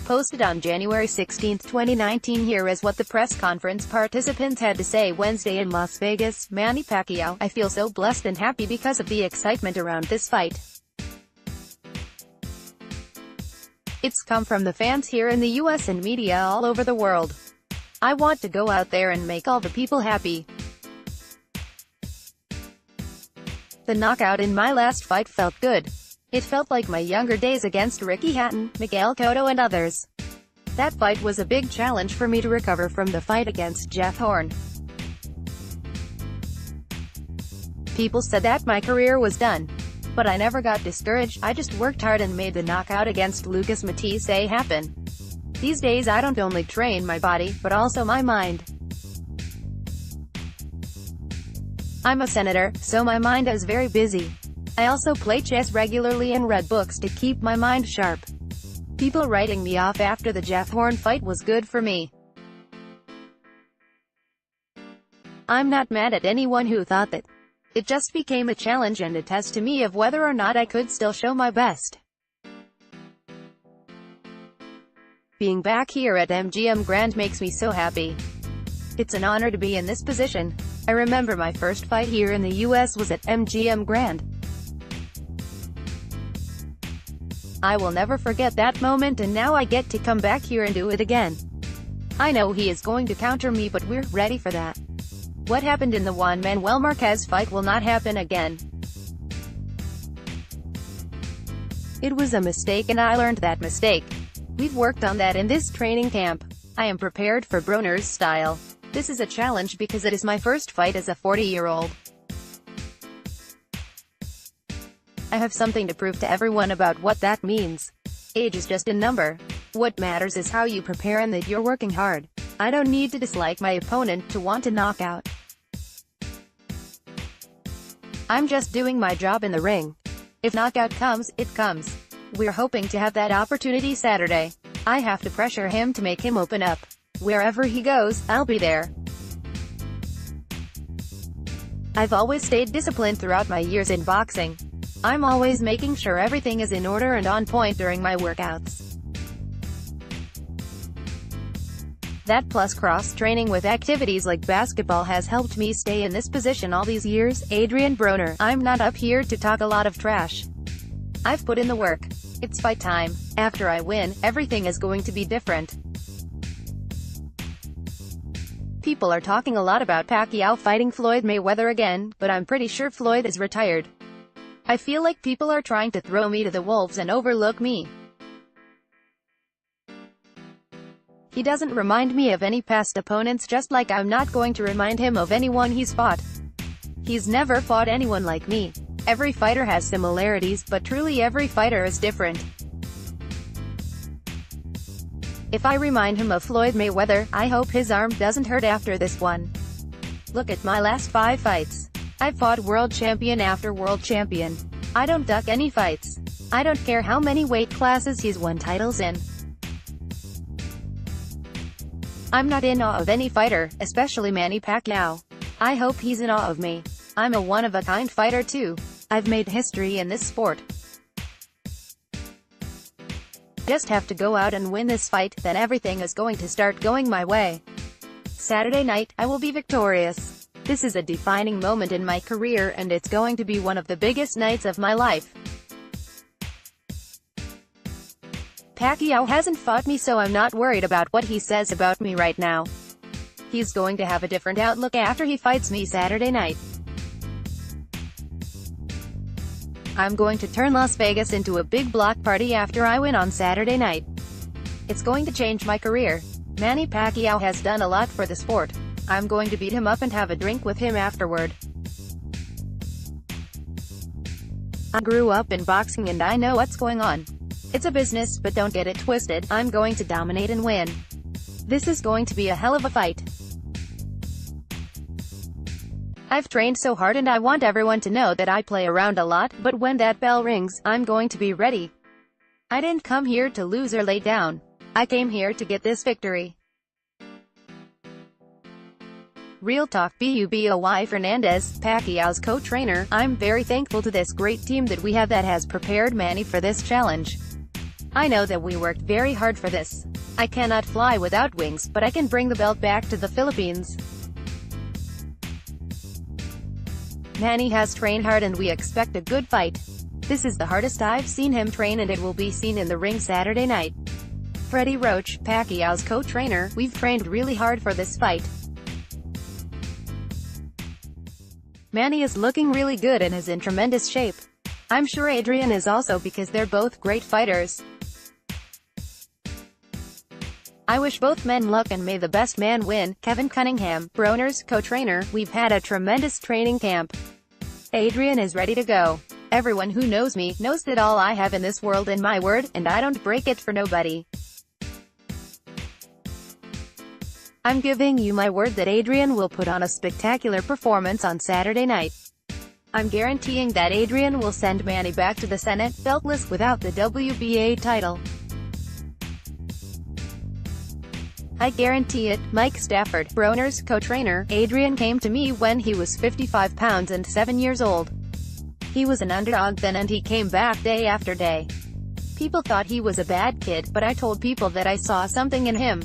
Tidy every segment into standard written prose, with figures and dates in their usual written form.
posted on January 16, 2019. Here is what the press conference participants had to say Wednesday in Las Vegas. Manny Pacquiao: I feel so blessed and happy because of the excitement around this fight. It's come from the fans here in the US and media all over the world. I want to go out there and make all the people happy. The knockout in my last fight felt good. It felt like my younger days against Ricky Hatton, Miguel Cotto and others. That fight was a big challenge for me to recover from the fight against Jeff Horn. People said that my career was done. But I never got discouraged. I just worked hard and made the knockout against Lucas Matisse happen. These days I don't only train my body, but also my mind. I'm a senator, so my mind is very busy. I also play chess regularly and read books to keep my mind sharp. People writing me off after the Jeff Horn fight was good for me. I'm not mad at anyone who thought that. It just became a challenge and a test to me of whether or not I could still show my best. Being back here at MGM Grand makes me so happy. It's an honor to be in this position. I remember my first fight here in the US was at MGM Grand. I will never forget that moment, and now I get to come back here and do it again. I know he is going to counter me, but we're ready for that. What happened in the Juan Manuel Marquez fight will not happen again. It was a mistake and I learned that mistake. We've worked on that in this training camp. I am prepared for Broner's style. This is a challenge because it is my first fight as a 40-year-old. I have something to prove to everyone about what that means. Age is just a number. What matters is how you prepare and that you're working hard. I don't need to dislike my opponent to want to knock out. I'm just doing my job in the ring. If knockout comes, it comes. We're hoping to have that opportunity Saturday. I have to pressure him to make him open up. Wherever he goes, I'll be there. I've always stayed disciplined throughout my years in boxing. I'm always making sure everything is in order and on point during my workouts. That plus cross-training with activities like basketball has helped me stay in this position all these years. Adrien Broner: I'm not up here to talk a lot of trash. I've put in the work. It's fight time. After I win, everything is going to be different. People are talking a lot about Pacquiao fighting Floyd Mayweather again, but I'm pretty sure Floyd is retired. I feel like people are trying to throw me to the wolves and overlook me. He doesn't remind me of any past opponents, just like I'm not going to remind him of anyone he's fought. He's never fought anyone like me. Every fighter has similarities, but truly every fighter is different. If I remind him of Floyd Mayweather, I hope his arm doesn't hurt after this one. Look at my last 5 fights. I've fought world champion after world champion. I don't duck any fights. I don't care how many weight classes he's won titles in. I'm not in awe of any fighter, especially Manny Pacquiao. I hope he's in awe of me. I'm a one-of-a-kind fighter too. I've made history in this sport. Just have to go out and win this fight, then everything is going to start going my way. Saturday night, I will be victorious. This is a defining moment in my career and it's going to be one of the biggest nights of my life. Pacquiao hasn't fought me, so I'm not worried about what he says about me right now. He's going to have a different outlook after he fights me Saturday night. I'm going to turn Las Vegas into a big block party after I win on Saturday night. It's going to change my career. Manny Pacquiao has done a lot for the sport. I'm going to beat him up and have a drink with him afterward. I grew up in boxing and I know what's going on. It's a business, but don't get it twisted. I'm going to dominate and win. This is going to be a hell of a fight. I've trained so hard and I want everyone to know that I play around a lot, but when that bell rings, I'm going to be ready. I didn't come here to lose or lay down. I came here to get this victory. Real talk. Buboy Fernandez, Pacquiao's co-trainer: I'm very thankful to this great team that we have that has prepared Manny for this challenge. I know that we worked very hard for this. I cannot fly without wings, but I can bring the belt back to the Philippines. Manny has trained hard and we expect a good fight. This is the hardest I've seen him train and it will be seen in the ring Saturday night. Freddie Roach, Pacquiao's co-trainer, we've trained really hard for this fight. Manny is looking really good and is in tremendous shape. I'm sure Adrien is also because they're both great fighters. I wish both men luck and may the best man win. Kevin Cunningham, Broner's co-trainer, we've had a tremendous training camp. Adrien is ready to go. Everyone who knows me knows that all I have in this world is my word, and I don't break it for nobody. I'm giving you my word that Adrien will put on a spectacular performance on Saturday night. I'm guaranteeing that Adrien will send Manny back to the Senate, beltless, without the WBA title. I guarantee it. Mike Stafford, Broner's co-trainer, Adrien came to me when he was 55 pounds and 7 years old. He was an underdog then and he came back day after day. People thought he was a bad kid, but I told people that I saw something in him.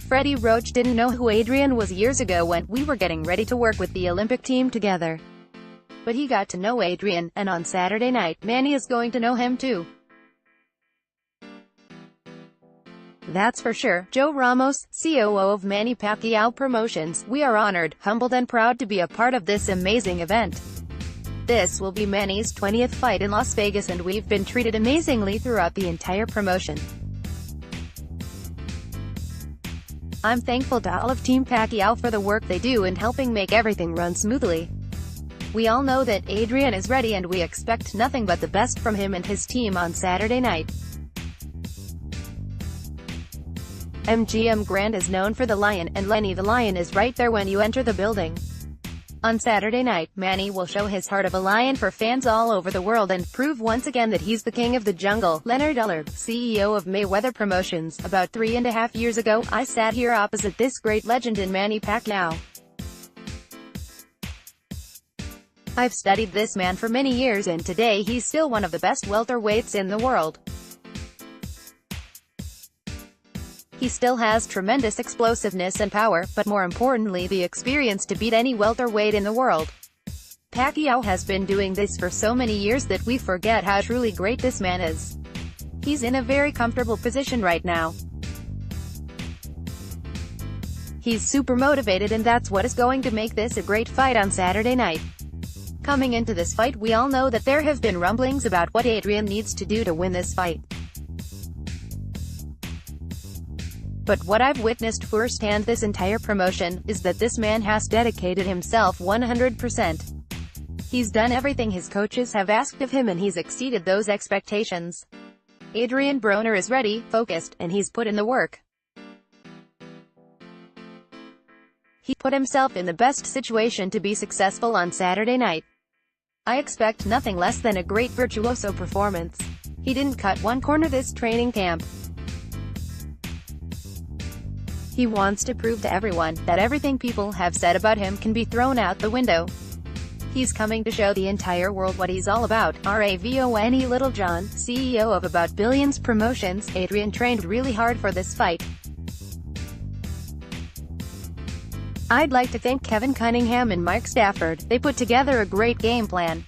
Freddie Roach didn't know who Adrien was years ago when we were getting ready to work with the Olympic team together. But he got to know Adrien, and on Saturday night, Manny is going to know him too. That's for sure. Joe Ramos, COO of Manny Pacquiao Promotions, we are honored, humbled and proud to be a part of this amazing event. This will be Manny's 20th fight in Las Vegas and we've been treated amazingly throughout the entire promotion. I'm thankful to all of Team Pacquiao for the work they do in helping make everything run smoothly. We all know that Adrien is ready and we expect nothing but the best from him and his team on Saturday night. MGM Grand is known for the Lion, and Lenny the Lion is right there when you enter the building. On Saturday night, Manny will show his heart of a lion for fans all over the world and prove once again that he's the king of the jungle. Leonard Ullard, CEO of Mayweather Promotions, about 3.5 years ago, I sat here opposite this great legend in Manny Pacquiao. I've studied this man for many years and today he's still one of the best welterweights in the world. He still has tremendous explosiveness and power, but more importantly the experience to beat any welterweight in the world. Pacquiao has been doing this for so many years that we forget how truly great this man is. He's in a very comfortable position right now. He's super motivated and that's what is going to make this a great fight on Saturday night. Coming into this fight we all know that there have been rumblings about what Adrien needs to do to win this fight. But what I've witnessed firsthand this entire promotion, is that this man has dedicated himself 100%. He's done everything his coaches have asked of him and he's exceeded those expectations. Adrien Broner is ready, focused, and he's put in the work. He put himself in the best situation to be successful on Saturday night. I expect nothing less than a great virtuoso performance. He didn't cut one corner this training camp. He wants to prove to everyone that everything people have said about him can be thrown out the window. He's coming to show the entire world what he's all about. Ravone Littlejohn, CEO of About Billions Promotions, Adrien trained really hard for this fight. I'd like to thank Kevin Cunningham and Mike Stafford. They put together a great game plan.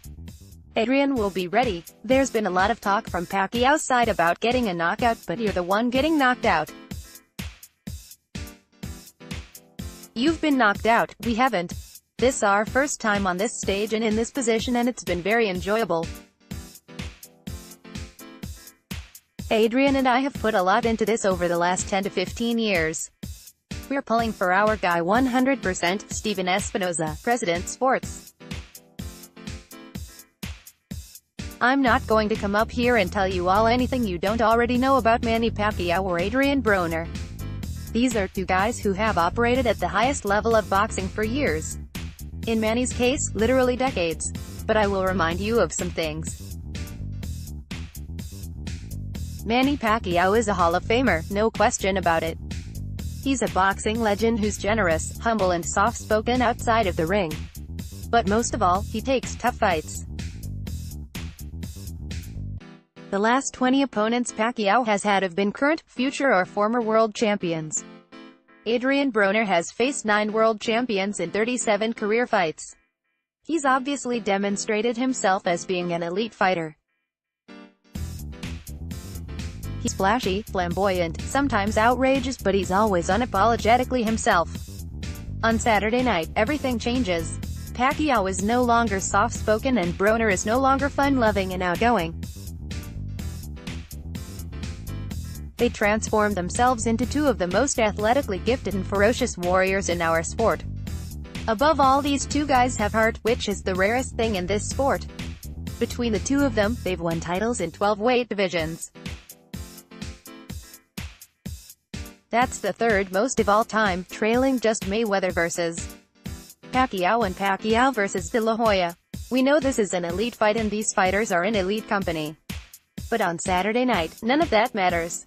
Adrien will be ready. There's been a lot of talk from Pacquiao's side about getting a knockout, but you're the one getting knocked out. You've been knocked out, we haven't. This is our first time on this stage and in this position and it's been very enjoyable. Adrien and I have put a lot into this over the last 10 to 15 years. We're pulling for our guy 100%, Steven Espinoza, President Sports. I'm not going to come up here and tell you all anything you don't already know about Manny Pacquiao or Adrien Broner. These are two guys who have operated at the highest level of boxing for years. In Manny's case, literally decades. But I will remind you of some things. Manny Pacquiao is a Hall of Famer, no question about it. He's a boxing legend who's generous, humble and soft-spoken outside of the ring. But most of all, he takes tough fights. The last 20 opponents Pacquiao has had have been current, future or former world champions. Adrien Broner has faced 9 world champions in 37 career fights. He's obviously demonstrated himself as being an elite fighter. He's flashy, flamboyant, sometimes outrageous, but he's always unapologetically himself. On Saturday night, everything changes. Pacquiao is no longer soft-spoken and Broner is no longer fun-loving and outgoing. They transformed themselves into two of the most athletically gifted and ferocious warriors in our sport. Above all, these two guys have heart, which is the rarest thing in this sport. Between the two of them, they've won titles in 12 weight divisions. That's the third most of all time, trailing just Mayweather vs. Pacquiao and Pacquiao vs. De La Hoya. We know this is an elite fight and these fighters are in elite company. But on Saturday night, none of that matters.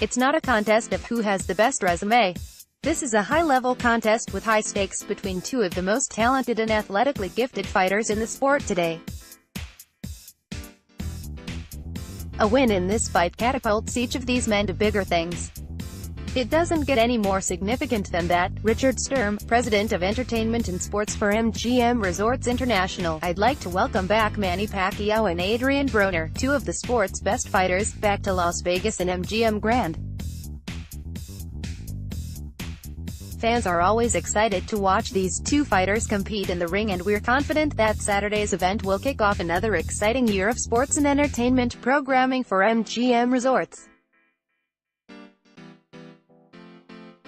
It's not a contest of who has the best resume. This is a high-level contest with high stakes between two of the most talented and athletically gifted fighters in the sport today. A win in this fight catapults each of these men to bigger things. It doesn't get any more significant than that. Richard Sturm, president of entertainment and sports for MGM Resorts International. I'd like to welcome back Manny Pacquiao and Adrien Broner, two of the sport's best fighters, back to Las Vegas and MGM Grand. Fans are always excited to watch these two fighters compete in the ring, and we're confident that Saturday's event will kick off another exciting year of sports and entertainment programming for MGM Resorts.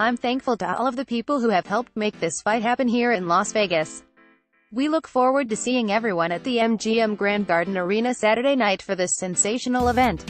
I'm thankful to all of the people who have helped make this fight happen here in Las Vegas. We look forward to seeing everyone at the MGM Grand Garden Arena Saturday night for this sensational event.